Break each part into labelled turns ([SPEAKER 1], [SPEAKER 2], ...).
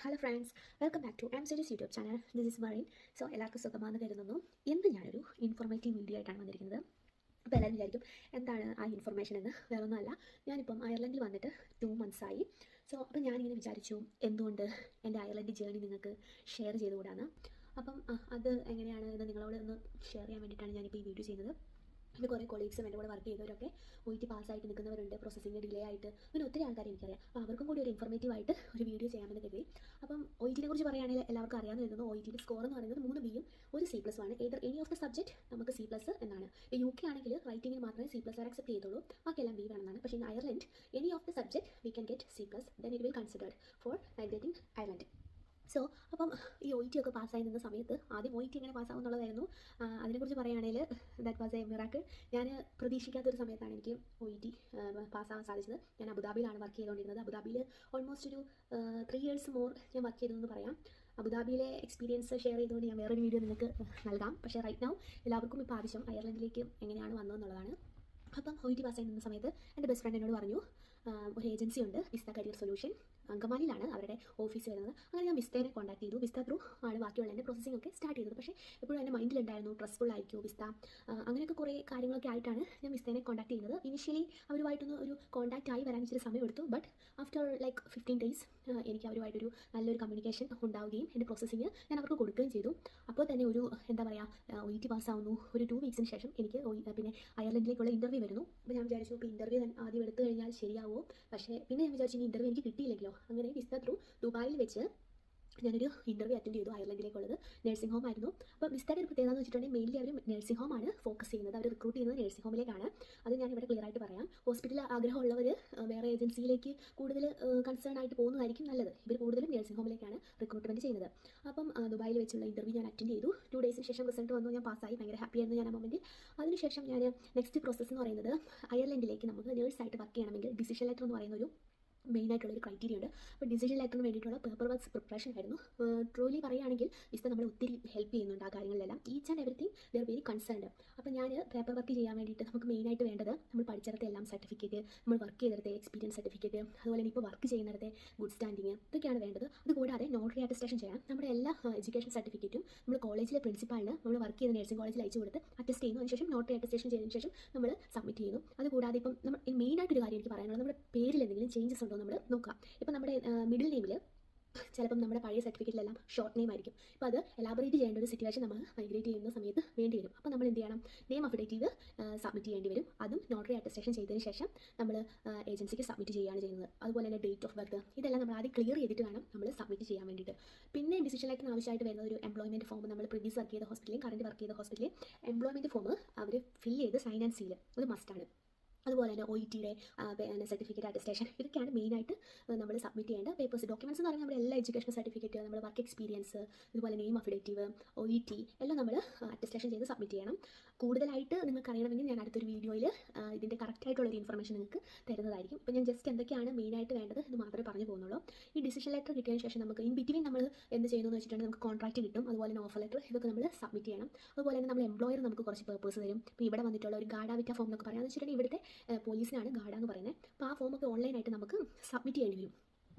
[SPEAKER 1] Hello friends, welcome back to my YouTube channel. This is Mareen. So എല്ലാവർക്കും സുഖമാണെന്ന് കരുതുന്നു. ഇന്ന് ഞാനൊരു ഇൻഫോർമേറ്റീവ് വീഡിയോ ആയിട്ടാണ് വന്നിരിക്കുന്നത്. അപ്പോൾ എല്ലാവരും വിചാരിക്കും എന്താണ് ആ ഇൻഫർമേഷൻ എന്ന്. വേറൊന്നുമല്ല, ഞാനിപ്പം അയർലൻഡിൽ വന്നിട്ട് 2 months ആയി. സോ അപ്പോൾ ഞാനിങ്ങനെ വിചാരിച്ചു എന്തുകൊണ്ട് എൻ്റെ അയർലൻഡ് ജേർണി നിങ്ങൾക്ക് ഷെയർ ചെയ്തുകൂടാണ്. അപ്പം അത് എങ്ങനെയാണ് എന്ന് നിങ്ങളോട് ഒന്ന് ഷെയർ ചെയ്യാൻ വേണ്ടിയിട്ടാണ് ഞാനിപ്പോൾ ഈ വീഡിയോ ചെയ്യുന്നത്. പിന്നെ കുറേ കൊളീഗ്സും എൻ്റെ കൂടെ വർക്ക് ചെയ്തവരൊക്കെ OET പാസ്സായിട്ട് നിൽക്കുന്നവരുണ്ട്, പ്രോസസ്സിങ് ഡിലേ ആയിട്ട്. പിന്നെ ഒത്തിരി ആൾക്കാർ എനിക്കറിയാം. അപ്പോൾ അവർക്കും കൂടി ഒരു ഇൻഫോർമേറ്റീവ് ആയിട്ട് ഒരു വീഡിയോ ചെയ്യാമെന്ന് കരുതി. അപ്പം OET കുറിച്ച് പറയുകയാണെങ്കിൽ എല്ലാവർക്കും അറിയാമെന്ന് കരുതുന്നു. OET സ്കോർ എന്ന് പറയുന്നത് 3 Bയും 1 C+ ആണ്. Either any of the subject നമുക്ക് C+ എന്നാണ്. UK ആണെങ്കിൽ റൈറ്റിംഗിന് മാത്രമേ C+ ആക്സെപ്റ്റ് ചെയ്തുള്ളൂ, ബാക്കിയെല്ലാം B വേണമെന്നാണ്. പക്ഷേ in Ireland any of the subject we can get C+, then it will considered for getting Ireland. So അപ്പം ഈ OET ഒക്കെ പാസ്സായി നിന്ന സമയത്ത് ആദ്യം OET എങ്ങനെ പാസ്സാവും എന്നുള്ളതായിരുന്നു. അതിനെക്കുറിച്ച് പറയുകയാണെങ്കിൽ ദാറ്റ് വാസ് എ മിറാക്കിൾ. ഞാൻ പ്രതീക്ഷിക്കാത്തൊരു സമയത്താണ് എനിക്ക് OET പാസ്സാവാൻ സാധിച്ചത്. ഞാൻ അബുദാബിയിലാണ് വർക്ക് ചെയ്തുകൊണ്ടിരുന്നത്. അബുദാബിയിൽ ഓൾമോസ്റ്റ് ഒരു 3 years മോർ ഞാൻ വർക്ക് ചെയ്തതെന്ന് പറയാം. അബുദാബിയിലെ എക്സ്പീരിയൻസ് ഷെയർ ചെയ്തുകൊണ്ട് ഞാൻ വേറൊരു വീഡിയോ നിങ്ങൾക്ക് നൽകാം. പക്ഷേ റൈറ്റ് നൗ എല്ലാവർക്കും ഇപ്പോൾ ആവശ്യം അയർലൻഡിലേക്ക് എങ്ങനെയാണ് വന്നതെന്നുള്ളതാണ്. അപ്പം OET പാസ്സായി നിന്ന സമയത്ത് എൻ്റെ ബെസ്റ്റ് ഫ്രണ്ട് എന്നോട് പറഞ്ഞു, ഒരു ഏജൻസി ഉണ്ട്, വിസ്ത കരിയർ സൊല്യൂഷൻ, അങ്കമാലിയിലാണ് അവരുടെ ഓഫീസ് വരുന്നത്. അങ്ങനെ ഞാൻ വിസ്തേനെ കോൺടാക്ട് ചെയ്തു. വിസ്ത ത്രൂ ആണ് ബാക്കിയുള്ള എൻ്റെ പ്രോസസ്സിംഗ് ഒക്കെ സ്റ്റാർട്ട് ചെയ്തത്. പക്ഷേ എപ്പോഴും എൻ്റെ മൈൻഡിലുണ്ടായിരുന്നു സ്ട്രെസ്ഫുൾ ആയിരിക്കുമോ വിസ്ത, അങ്ങനെയൊക്കെ കുറേ കാര്യങ്ങളൊക്കെ ആയിട്ടാണ് ഞാൻ വിസ്തേനെ കോൺടാക്ട് ചെയ്യുന്നത്. ഇനിഷ്യലി അവരുമായിട്ടൊന്ന് ഒരു കോൺടാക്റ്റ് ആയി വരാൻ ഇച്ചിരി സമയം എടുത്തു. ബട്ട് ആഫ്റ്റർ ലൈക്ക് 15 days എനിക്ക് അവരുമായിട്ടൊരു നല്ലൊരു കമ്മ്യൂണിക്കേഷൻ ഉണ്ടാവുകയും എൻ്റെ പ്രോസസ്സിങ് ഞാൻ അവർക്ക് കൊടുക്കുകയും ചെയ്തു. അപ്പോൾ തന്നെ ഒരു എന്താ പറയുക, OET പാസ്സാവുന്നു. ഒരു 2 weeks ശേഷം എനിക്ക് പിന്നെ അയർലൻഡിലേക്കുള്ള ഇൻ്റർവ്യൂ വരുന്നു. അപ്പോൾ ഞാൻ വിചാരിച്ചു ഇപ്പോൾ ഇൻ്റർവ്യൂ ആദ്യം എടുത്തു കഴിഞ്ഞാൽ ശരിയാവുമോ. പക്ഷേ പിന്നെ ഞാൻ വിചാരിച്ചു ഇനി ഇൻ്റർവ്യൂ എനിക്ക് കിട്ടിയില്ലെങ്കിലോ. അങ്ങനെ വിസ്ത ത്രൂ ദുബായിൽ വെച്ച് ഞാനൊരു ഇൻ്റർവ്യൂ അറ്റൻഡ് ചെയ്തു. അയർലൻഡിലേക്കുള്ളത് നഴ്സിംഗ് ഹോം ആയിരുന്നു. അപ്പോൾ വിസ്തയുടെ ഒരു പ്രത്യേകത എന്ന് വെച്ചിട്ടുണ്ടെങ്കിൽ മെയിൻലി അവർ നഴ്സിംഗ് ഹോമാണ് ഫോക്കസ് ചെയ്യുന്നത്. അവർ റിക്രൂട്ട് ചെയ്യുന്നത് നഴ്സിംഗ് ഹോമിലേക്കാണ്. അത് ഞാൻ ഇവിടെ ക്ലിയർ ആയിട്ട് പറയാം. ഹോസ്പിറ്റൽ ആഗ്രഹമുള്ളവർ വേറെ ഏജൻസിയിലേക്ക് കൂടുതൽ കൺസേൺ ആയിട്ട് പോകുന്നതായിരിക്കും നല്ലത്. ഇവർ കൂടുതലും നഴ്സിംഗ് ഹോമിലേക്കാണ് റിക്രൂട്ട്മെൻറ്റ് ചെയ്യുന്നത്. അപ്പം ദുബായിൽ വെച്ചുള്ള ഇൻ്റർവ്യൂ ഞാൻ അറ്റൻഡ് ചെയ്തു. 2 days ശേഷം റിസൾട്ട് വന്നു. ഞാൻ പാസ്സായി. ഭയങ്കര ഹാപ്പിയായിരുന്നു ഞാൻ ആ മൊമെൻറ്റിൽ. അതിനുശേഷം ഞാൻ നെക്സ്റ്റ് പ്രോസസ്സ് എന്ന് പറയുന്നത്, അയർലൻഡിലേക്ക് നമുക്ക് നേഴ്സായിട്ട് വർക്ക് ചെയ്യണമെങ്കിൽ ഡിസിഷൻ ലെറ്റർ എന്ന് പറയുന്ന ഒരു മെയിനായിട്ടുള്ളൊരു ക്രൈറ്റീരിയ ഉണ്ട്. അപ്പോൾ ഡിസിഷൻ ലെറ്ററിന് വേണ്ടിയിട്ടുള്ള പേപ്പർ വർക്ക്സ് പ്രിപ്പറേഷൻ ആയിരുന്നു. ട്രൂലി പറയുകയാണെങ്കിൽ വിസ്ത നമ്മളെ ഒത്തിരി ഹെൽപ്പ് ചെയ്യുന്നുണ്ട് ആ കാര്യങ്ങളിലെല്ലാം. Each and everything they are very concerned. അപ്പോൾ ഞാൻ പേപ്പർ വർക്ക് ചെയ്യാൻ വേണ്ടിയിട്ട് നമുക്ക് മെയിനായിട്ട് വേണ്ടത് നമ്മൾ പഠിച്ചിടത്തെ എല്ലാം സർട്ടിഫിക്കറ്റ്, നമ്മൾ വർക്ക് ചെയ്തിടത്തെ എക്സ്പീരിയൻസ് സർട്ടിഫിക്കറ്റ്, അതുപോലെ തന്നെ ഇപ്പോൾ വർക്ക് ചെയ്യുന്നിടത്തെ ഗുഡ് സ്റ്റാൻഡിങ്, ഇതൊക്കെയാണ് വേണ്ടത്. അതുകൂടാതെ നോട്ടറി അറ്റസ്റ്റേഷൻ ചെയ്യണം. നമ്മുടെ എല്ലാ എഡ്യൂക്കേഷൻ സർട്ടിഫിക്കറ്റും നമ്മൾ കോളേജിലെ പ്രിൻസിപ്പാളിന് നമ്മൾ വർക്ക് ചെയ്ത നഴ്സിംഗ് കോളേജിൽ അയച്ചു കൊടുത്ത് അറ്റസ്റ്റ് ചെയ്യുന്നു. അതിനുശേഷം നോട്ടറി അറ്റസ്റ്റേഷൻ ചെയ്തതിന് ശേഷം നമ്മൾ സബ്മിറ്റ് ചെയ്യുന്നു. അതുകൂടാതെ ഇപ്പം നമ്മൾ മെയിനായിട്ടൊരു കാര്യം എനിക്ക് പറയാനുള്ളത്, നമ്മുടെ പേരിൽ എന്തെങ്കിലും ചേഞ്ചസ് ഉണ്ടോ നമ്മൾ നോക്കാം. ഇപ്പം നമ്മുടെ മിഡിൽ നെയിമിൽ ചിലപ്പം നമ്മുടെ പഴയ സർട്ടിഫിക്കറ്റിലെല്ലാം ഷോർട്ട് നെയിം ആയിരിക്കും. അപ്പോൾ അത് എലാബറേറ്റ് ചെയ്യേണ്ട ഒരു സിറ്റുവേഷൻ നമ്മൾ മൈഗ്രേറ്റ് ചെയ്യുന്ന സമയത്ത് വേണ്ടി വരും. അപ്പോൾ നമ്മൾ എന്ത് ചെയ്യണം, നെയിം അഫിഡേറ്റീവ് സബ്മിറ്റ് ചെയ്യേണ്ടി വരും. അതും നോട്ടറി അറ്റസ്റ്റേഷൻ ചെയ്തതിന് ശേഷം നമ്മൾ ഏജൻസിക്ക് സബ്മിറ്റ് ചെയ്യുകയാണ് ചെയ്യുന്നത്. അതുപോലെ തന്നെ ഡേറ്റ് ഓഫ് ബർത്ത്, ഇതെല്ലാം നമ്മൾ ആദ്യം ക്ലിയർ ചെയ്തിട്ട് വേണം നമ്മൾ സബ്മിറ്റ് ചെയ്യാൻ വേണ്ടിയിട്ട്. പിന്നെ ഡിസിഷൻ ലെറ്ററിന് ആവശ്യമായിട്ട് വരുന്ന ഒരു എംപ്ലോയ്മെൻറ്റ് ഫോം, നമ്മൾ പ്രീവിയസ് വർക്ക് ചെയ്ത ഹോസ്പിറ്റലിൽ കറണ്ട് വർക്ക് ചെയ്ത ഹോസ്പിറ്റലിൽ എംപ്ലോയ്മെൻറ്റ് ഫോം അവർ ഫില്ല് ചെയ്ത് സൈൻ ആൻഡ് സീൽ, അത് മസ്റ്റാണ്. അതുപോലെ തന്നെ OETയുടെ സർട്ടിഫിക്കറ്റ് അറ്റസ്റ്റേഷൻ, ഇതൊക്കെയാണ് മെയിനായിട്ട് നമ്മൾ സബ്മിറ്റ് ചെയ്യേണ്ട പേപ്പേഴ്സ്. ഡോക്യുമെൻറ്റ്സ് എന്ന് പറയുന്നത് നമ്മുടെ എല്ലാ എഡ്യൂക്കേഷൻ സർട്ടിഫിക്കറ്റ്, നമ്മുടെ വർക്ക് എക്സ്പീരിയൻസ്, ഇതുപോലെ നെയിം അഫിഡേറ്റീവ്, OET എല്ലാം നമ്മൾ അറ്റസ്റ്റേഷൻ ചെയ്ത് സബ്മിറ്റ് ചെയ്യണം. കൂടുതലായിട്ട് നിങ്ങൾക്ക് അറിയണമെങ്കിൽ ഞാൻ അടുത്തൊരു വീഡിയോയിൽ ഇതിൻ്റെ കറക്റ്റായിട്ടുള്ളൊരു ഇൻഫർമേഷൻ നിങ്ങൾക്ക് തരുന്നതായിരിക്കും. ഇപ്പോൾ ഞാൻ ജസ്റ്റ് എന്തൊക്കെയാണ് മെയിനായിട്ട് വേണ്ടത് എന്ന് മാത്രമേ പറഞ്ഞു പോകുന്നുള്ളൂ. ഈ ഡിസിഷൻ ലെറ്റർ കിട്ടിയതിന് ശേഷം നമുക്ക് ഇൻ ബിറ്റ്വീൻ നമ്മൾ എന്ത് ചെയ്യുന്നു എന്ന് വെച്ചിട്ടുണ്ടെങ്കിൽ നമുക്ക് കോൺട്രാക്റ്റ് കിട്ടും. അതുപോലെ തന്നെ ഓഫർ ലെറ്റർ, ഇതൊക്കെ നമ്മൾ സബ്മിറ്റ് ചെയ്യണം. അതുപോലെ തന്നെ നമ്മൾ എംപ്ലോയർ നമുക്ക് കുറച്ച് പേപ്പേഴ്സ് തരും. ഇപ്പോൾ ഇവിടെ വന്നിട്ടുള്ള ഒരു ഗാഡാവിറ്റ ഫോം എന്നൊക്കെ പറയാമെന്ന് വെച്ചിട്ടുണ്ടെങ്കിൽ ഇവിടുത്തെ പോലീസിനാണ് ഗാഡ എന്ന് പറയുന്നത്. അപ്പോൾ ആ ഫോമൊക്കെ ഓൺലൈനായിട്ട് നമുക്ക് സബ്മിറ്റ് ചെയ്യേണ്ടി വരും.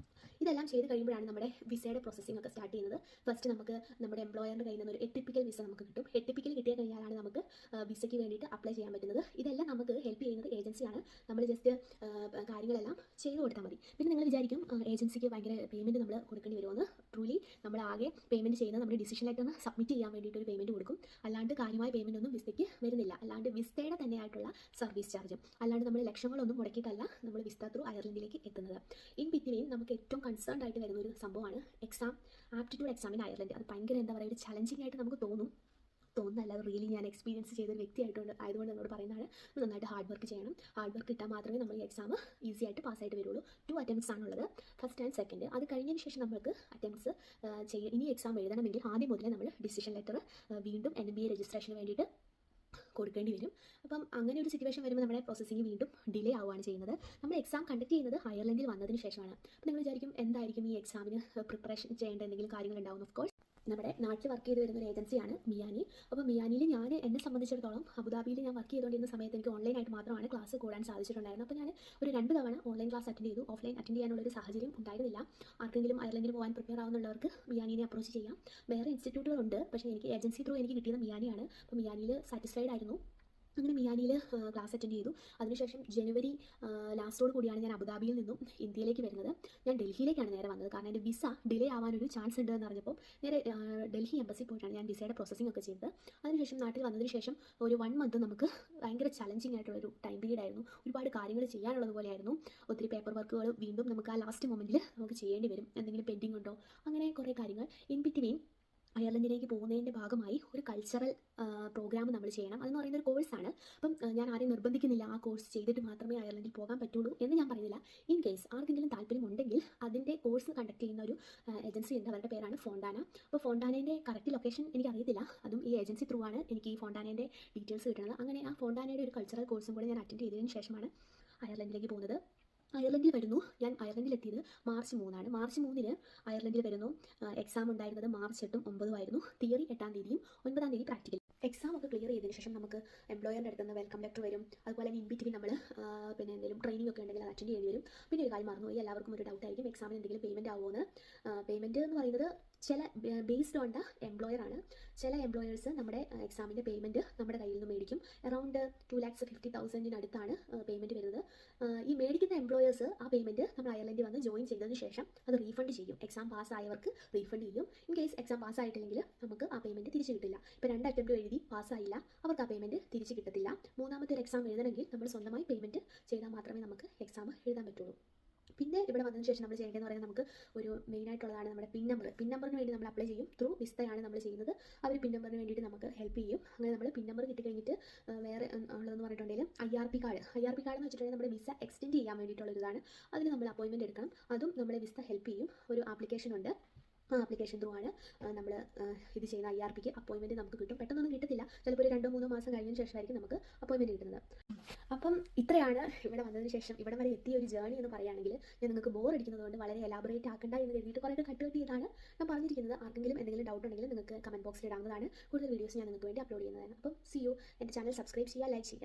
[SPEAKER 1] ഇതെല്ലാം ചെയ്ത് കഴിയുമ്പോഴാണ് നമ്മുടെ വിസയുടെ പ്രോസസ്സിംഗ് ഒക്കെ സ്റ്റാർട്ട് ചെയ്യുന്നത്. ഫസ്റ്റ് നമുക്ക് നമ്മുടെ എംപ്ലോയറിൻ്റെ കയ്യിൽ നിന്ന് ഒരു എട്ടിപ്പിക്കൽ വിസ നമുക്ക് കിട്ടും. എട്ടിപ്പിക്കൽ കിട്ടിയ കഴിഞ്ഞാലാണ് നമുക്ക് വിസയ്ക്ക് വേണ്ടിയിട്ട് അപ്ലൈ ചെയ്യാൻ പറ്റുന്നത്. ഇതെല്ലാം നമുക്ക് ഹെൽപ്പ് ചെയ്യുന്നത് ഏജൻസിയാണ്. നമ്മൾ ജസ്റ്റ് കാര്യങ്ങളെല്ലാം ചെയ്ത് കൊടുത്താൽ മതി. പിന്നെ നിങ്ങൾ വിചാരിക്കും ഏജൻസിക്ക് ഭയങ്കര പേയ്മെൻറ്റ് നമ്മൾ കൊടുക്കേണ്ടി വരുമെന്ന്. ട്രൂലി നമ്മൾ ആകെ പേയ്മെൻറ്റ് ചെയ്യുന്നത് നമ്മുടെ ഡിസിഷൻ ലെറ്ററിന് സബ്മിറ്റ് ചെയ്യാൻ വേണ്ടിയിട്ട് ഒരു പേയ്മെൻറ്റ് കൊടുക്കും. അല്ലാണ്ട് കാര്യമായ പേയ്മെൻറ്റ് ഒന്നും വിസയ്ക്ക് വരുന്നില്ല. അല്ലാണ്ട് വിസയുടെ തന്നെയായിട്ടുള്ള സർവീസ് ചാർജും, അല്ലാണ്ട് നമ്മൾ ലക്ഷങ്ങളൊന്നും മുടക്കിയിട്ടല്ല നമ്മൾ വിസ ത്രൂ അയർലൻഡിലേക്ക് എത്തുന്നത്. ഇൻ ബിറ്റ്വീൻ നമുക്ക് ഏറ്റവും കൺസേൺഡ് ആയിട്ട് വരുന്ന ഒരു സംഭവമാണ് exam, aptitude exam in Ireland. അത് ഭയങ്കര എന്താ പറയുക, ഒരു ചലഞ്ചിങ് ആയിട്ട് നമുക്ക് തോന്നുന്നല്ല. റിയലി ഞാൻ എക്സ്പീരിയൻസ് ചെയ്തൊരു ആയതുകൊണ്ട് എന്നോട് പറയുന്നതാണ്. നന്നായിട്ട് ഹാർഡ് വർക്ക് ചെയ്യണം. ഹാർഡ് വർക്ക് കിട്ടാൽ മാത്രമേ നമ്മൾ ഈ എക്സാം ഈസി ആയിട്ട് പാസ്സായിട്ട് വരുള്ളൂ. 2 attempts ആണുള്ളത്, ഫസ്റ്റ് ആൻഡ് സെക്കൻഡ്. അത് കഴിഞ്ഞതിന് ശേഷം നമുക്ക് അറ്റംപ്റ്റ്സ് ഇനി എക്സാം എഴുതണമെങ്കിൽ ആദ്യം മുതലേ നമ്മൾ ഡിസിഷൻ ലെറ്റർ വീണ്ടും NBA രജിസ്ട്രേഷന് വേണ്ടിയിട്ട് കൊടുക്കേണ്ടി വരും. അപ്പം അങ്ങനെ ഒരു സിറ്റുവേഷൻ വരുമ്പോൾ നമ്മുടെ പ്രോസസ്സിംഗ് വീണ്ടും ഡിലേ ആവുകയാണ് ചെയ്യുന്നത്. നമ്മൾ എക്സാം കണ്ടക്ട് ചെയ്യുന്നത് അയർലൻഡിൽ വന്നതിന് ശേഷമാണ്. അപ്പോൾ നിങ്ങൾ വിചാരിക്കും എന്തായിരിക്കും ഈ എക്സാമിന് പ്രിപ്പറേഷൻ ചെയ്യേണ്ട എന്തെങ്കിലും കാര്യങ്ങളുണ്ടാവും. ഓഫ് കോഴ്സ് നമ്മുടെ നാട്ടിൽ വർക്ക് ചെയ്ത് വരുന്ന ഒരു ഏജൻസിയാണ് മിയാനി. അപ്പോൾ മിയാനിയിൽ എന്നെ സംബന്ധിച്ചിടത്തോളം അബുദാബിയിൽ ഞാൻ വർക്ക് ചെയ്തുകൊണ്ടിരുന്ന സമയത്ത് എനിക്ക് ഓൺലൈനായിട്ട് മാത്രമാണ് ക്ലാസ് കൂടാൻ സാധിച്ചിട്ടുണ്ടായിരുന്നത്. അപ്പോൾ ഞാൻ ഒരു 2 തവണ ഓൺലൈൻ ക്ലാസ് അറ്റൻഡ് ചെയ്തു. ഓഫ്ലൈൻ അറ്റൻഡ് ചെയ്യാനുള്ളൊരു സാഹചര്യം ഉണ്ടായിരുന്നില്ല. ആർക്കെങ്കിലും അയർലൻഡിൽ പോകാൻ പ്രിപ്പയർ ആവുന്നുള്ളവർക്ക് മിയാനിനെ അപ്രോച്ച് ചെയ്യാം. വേറെ ഇൻസ്റ്റിറ്റ്യൂട്ടുകളുണ്ട്, പക്ഷേ എനിക്ക് ഏജൻസി ത്രൂ എനിക്ക് കിട്ടിയത് മിയാനിയാണ്. അപ്പോൾ മിയാനിയിൽ സാറ്റിസ്ഫൈഡ് ആയിരുന്നു. അങ്ങനെ മിയാനിയിൽ ക്ലാസ് അറ്റൻഡ് ചെയ്തു. അതിനുശേഷം ജനുവരി ലാസ്റ്റോട് കൂടിയാണ് ഞാൻ അബുദാബിയിൽ നിന്നും ഇന്ത്യയിലേക്ക് വരുന്നത്. ഞാൻ ഡൽഹിയിലേക്കാണ് നേരെ വന്നത്. കാരണം എൻ്റെ വിസ ഡിലേ ആവാനൊരു ചാൻസ് ഉണ്ട് എന്ന് അറിഞ്ഞപ്പോൾ നേരെ ഡൽഹി എംബസി പോയിട്ടാണ് ഞാൻ വിസയുടെ പ്രോസസ്സിംഗ് ഒക്കെ ചെയ്തത്. അതിനുശേഷം നാട്ടിൽ വന്നതിന് ശേഷം ഒരു 1 മന്ത് നമുക്ക് ഭയങ്കര ചലഞ്ചിങ് ആയിട്ടുള്ളൊരു ടൈം പീരീഡ് ആയിരുന്നു. ഒരുപാട് കാര്യങ്ങൾ ചെയ്യാനുള്ളത് പോലെയായിരുന്നു. ഒത്തിരി പേപ്പർ വർക്കുകൾ വീണ്ടും നമുക്ക് ആ ലാസ്റ്റ് മൊമെൻറ്റിൽ നമുക്ക് ചെയ്യേണ്ടി വരും. എന്തെങ്കിലും പെൻഡിങ് ഉണ്ടോ, അങ്ങനെ കുറേ കാര്യങ്ങൾ. ഇൻ ബിറ്റ്വീൻ അയർലൻഡിലേക്ക് പോകുന്നതിൻ്റെ ഭാഗമായി ഒരു കൾച്ചറൽ പ്രോഗ്രാം നമ്മൾ ചെയ്യണം. അതെന്ന് പറയുന്ന ഒരു കോഴ്സാണ്. അപ്പം ഞാൻ ആരെയും നിർബന്ധിക്കുന്നില്ല ആ കോഴ്സ് ചെയ്തിട്ട് മാത്രമേ അയർലൻഡിൽ പോകാൻ പറ്റുള്ളൂ എന്ന് ഞാൻ പറയുന്നില്ല. ഇൻ കേസ് ആർക്കെങ്കിലും താല്പര്യമുണ്ടെങ്കിൽ അതിൻ്റെ കോഴ്സ് കണ്ടക്ട് ചെയ്യുന്ന ഒരു ഏജൻസി ഉണ്ട്. അവരുടെ പേരാണ് ഫോണ്ടാന. അപ്പോൾ ഫോണ്ടാനേൻ്റെ കറക്റ്റ് ലൊക്കേഷൻ എനിക്കറിയത്തില്ല. അതും ഈ ഏജൻസി ത്രൂ ആണ് എനിക്ക് ഈ ഫോണ്ടാനേൻ്റെ ഡീറ്റെയിൽസ് കിട്ടുന്നത്. അങ്ങനെ ആ ഫോണ്ടാനയുടെ ഒരു കൾച്ചറൽ കോഴ്സും കൂടെ ഞാൻ അറ്റൻഡ് ചെയ്തതിന് ശേഷമാണ് അയർലൻഡിലേക്ക് പോകുന്നത്. അയർലൻഡിൽ വരുന്നു. ഞാൻ അയർലൻഡിലെത്തിയത് മാർച്ച് 3 മാർച്ച് 3 അയർലൻഡിൽ വരുന്നു. എക്സാം ഉണ്ടായിരുന്നത് മാർച്ച് 8ഉം 9ഉം ആയിരുന്നു. തിയറി 8-ാം തീയതിയും 9-ാം തീയതി പ്രാക്ടിക്കൽ. എക്സാം ഒക്കെ ക്ലിയർ ചെയ്തതിന് ശേഷം നമുക്ക് എംപ്ലോയറിൻ്റെ അടുത്ത് നിന്ന് വെൽക്കം ലെറ്റർ വരും. അതുപോലെ തന്നെ ഇൻ ബിറ്റ്വീൻ നമ്മൾ പിന്നെ എന്തെങ്കിലും ട്രെയിനിങ് ഒക്കെ ഉണ്ടെങ്കിൽ അത് അറ്റൻഡ് ചെയ്യേണ്ടി വരും. പിന്നെ ഒരു കാര്യം മറന്നുപോയി, എല്ലാവർക്കും ഒരു ഡൗട്ട് ആയിരിക്കും എക്സാമിന് എന്തെങ്കിലും പേയ്മെൻറ്റ് ആവുമെന്ന്. പേയ്മെൻറ്റ് എന്ന് പറയുന്നത് ചില ബേസ്ഡ് ഓൺ ദ എംപ്ലോയർ ആണ്. ചില എംപ്ലോയേഴ്സ് നമ്മുടെ എക്സാമിൻ്റെ പേയ്മെൻറ്റ് നമ്മുടെ കയ്യിൽ നിന്ന് മേടിക്കും. അറൗണ്ട് 2,50,000 അടുത്താണ് പേയ്മെൻറ്റ് വരുന്നത്. ഈ മേടിക്കുന്ന എംപ്ലോയേഴ്സ് ആ പേയ്മെൻറ്റ് നമ്മൾ അയർലൻഡിൽ വന്ന് ജോയിൻ ചെയ്തതിന് ശേഷം അത് റീഫണ്ട് ചെയ്യും. എക്സാം പാസ്സായവർക്ക് റീഫണ്ട് ചെയ്യും. ഇൻ കേസ് എക്സാം പാസ്സായിട്ടില്ലെങ്കിൽ നമുക്ക് ആ പേയ്മെൻറ്റ് തിരിച്ച് കിട്ടില്ല. ഇപ്പോൾ 2 അറ്റംപ്റ്റ് എഴുതി പാസ്സായില്ല, അവർക്ക് ആ പേയ്മെൻറ്റ് തിരിച്ച് കിട്ടത്തില്ല. മൂന്നാമത്തെ ഒരു എക്സാം എഴുതണമെങ്കിൽ നമ്മൾ സ്വന്തമായി പേയ്മെൻറ്റ് ചെയ്താൽ മാത്രമേ നമുക്ക് എക്സാം എഴുതാൻ പറ്റുള്ളൂ. പിന്നെ ഇവിടെ വന്നതിന് ശേഷം നമ്മൾ ചെയ്യേണ്ടതെന്ന് പറയുന്നത് നമുക്ക് ഒരു മെയിനായിട്ടുള്ളതാണ് നമ്മുടെ പിൻ നമ്പറിന് വേണ്ടി നമ്മൾ അപ്ലൈ ചെയ്യും. ത്രൂ വിസ്തയാണ് നമ്മൾ ചെയ്യുന്നത്. അവർ പിൻ നമ്പറിന് വേണ്ടിയിട്ട് നമുക്ക് ഹെൽപ്പ് ചെയ്യും. അങ്ങനെ നമ്മൾ പിൻ നമ്പർ കിട്ടിക്കഴിഞ്ഞിട്ട് വേറെ ഉള്ളതെന്ന് പറഞ്ഞിട്ടുണ്ടെങ്കിൽ IRP കാർഡ് എന്ന് വെച്ചിട്ടുണ്ടെങ്കിൽ നമ്മുടെ വിസ എക്സ്റ്റെൻഡ് ചെയ്യാൻ വേണ്ടിയിട്ടുള്ളൊരിതാണ്. അതിന് നമ്മൾ അപ്പോയിൻമെൻറ്റ് എടുക്കണം. അതും നമ്മളെ വിസ ഹെൽപ്പ് ചെയ്യും. ഒരു ആപ്ലിക്കേഷൻ ഉണ്ട്. ആ ആപ്ലിക്കേഷൻ ത്രൂ ആണ് നമ്മൾ ഇത് ചെയ്യുന്ന IRPക്ക് അപ്പോയിൻമെൻറ്റ് നമുക്ക് കിട്ടും. പെട്ടെന്നൊന്നും കിട്ടത്തില്ല. ചിലപ്പോൾ ഒരു 2-3 മാസം കഴിഞ്ഞതിന് ശേഷമായിരിക്കും നമുക്ക് അപ്പോയിൻമെൻറ്റ് കിട്ടുന്നത്. അപ്പം ഇത്രയാണ് ഇവിടെ വന്നതിന് ശേഷം ഇവിടെ വരെ എത്തിയ ഒരു ജേർണി എന്ന് പറയുകയാണെങ്കിൽ. ഞാൻ നിങ്ങൾക്ക് ബോർ അടിക്കുന്നത് കൊണ്ട് വളരെ എലാബറേറ്റ് ആക്കണ്ട എന്ന് കരുതിയിട്ട് കുറേ കട്ട് ചെയ്താണ് ഞാൻ പറഞ്ഞിരിക്കുന്നത്. ആർക്കെങ്കിലും എന്തെങ്കിലും ഡൗട്ട് ഉണ്ടെങ്കിൽ നിങ്ങൾക്ക് കമൻറ്റ് ബോക്സിൽ ഇടാവുന്നതാണ്. കൂടുതൽ വീഡിയോസ് ഞാൻ നിങ്ങൾക്ക് വേണ്ടി അപ്ലോഡ് ചെയ്യുന്നതാണ്. അപ്പം സി യു. എൻ്റെ ചാനൽ സബ്സ്ക്രൈബ് ചെയ്യുക, ലൈക്ക് ചെയ്യുക.